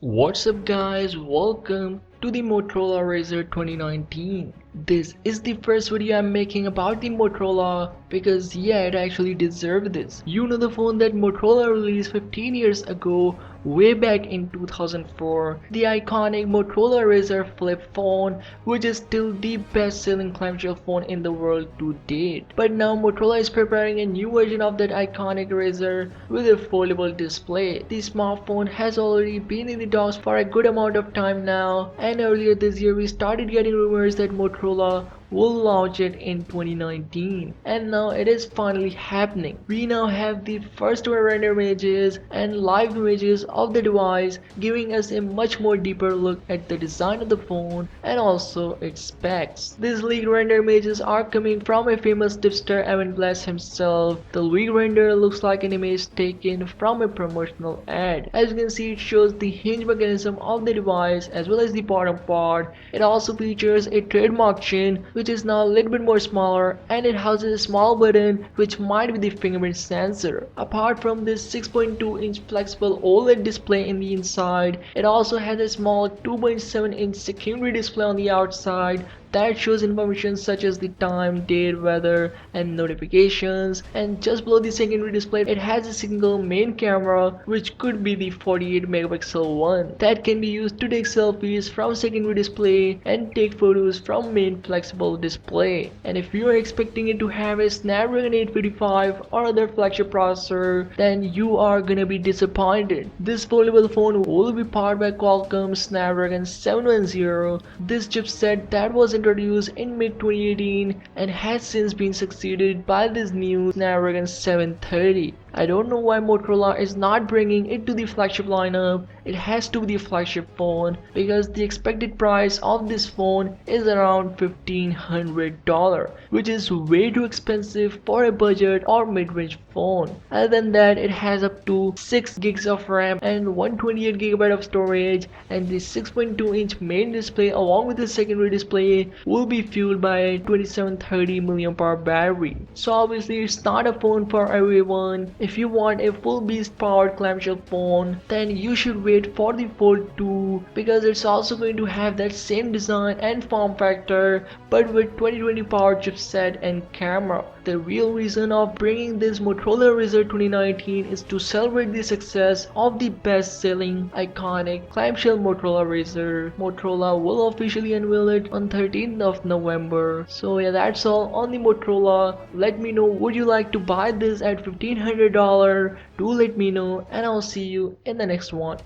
What's up guys, welcome to the Motorola RAZR 2019. This is the first video I'm making about the Motorola because yeah, it actually deserved this. You know, the phone that Motorola released 15 years ago, way back in 2004, the iconic Motorola RAZR flip phone, which is still the best selling clamshell phone in the world to date. But now Motorola is preparing a new version of that iconic RAZR with a foldable display. The smartphone has already been in the talks for a good amount of time now, and earlier this year we started getting rumors that Motorola will launch it in 2019, and now it is finally happening. We now have the first render images and live images of the device, giving us a much more deeper look at the design of the phone and also its specs. These leaked render images are coming from a famous tipster Evan Glass himself. The leaked render looks like an image taken from a promotional ad. As you can see, it shows the hinge mechanism of the device as well as the bottom part. It also features a trademark chin, which is now a little bit more smaller, and it houses a small button which might be the fingerprint sensor. Apart from this 6.2-inch flexible OLED display in the inside, it also has a small 2.7-inch secondary display on the outside that shows information such as the time, date, weather, and notifications. And just below the secondary display, it has a single main camera, which could be the 48 megapixel one that can be used to take selfies from secondary display and take photos from main flexible display. And if you are expecting it to have a Snapdragon 855 or other flagship processor, then you are gonna be disappointed. This foldable phone will be powered by Qualcomm's Snapdragon 710. This chipset that was introduced in mid-2018 and has since been succeeded by this new Snapdragon 730. I don't know why Motorola is not bringing it to the flagship lineup. It has to be the flagship phone because the expected price of this phone is around $1,500, which is way too expensive for a budget or mid-range phone. Other than that, it has up to 6 gigs of RAM and 128 GB of storage, and the 6.2-inch main display along with the secondary display will be fueled by a 2730 mAh battery. So obviously it's not a phone for everyone. If you want a full beast powered clamshell phone, then you should wait for the Fold 2 because it's also going to have that same design and form factor but with 2020 power chipset and camera. The real reason of bringing this Motorola RAZR 2019 is to celebrate the success of the best selling iconic clamshell Motorola RAZR. Motorola will officially unveil it on 13th of November. So yeah, that's all on the Motorola. Let me know, would you like to buy this at $1,500? Do let me know, and I'll see you in the next one.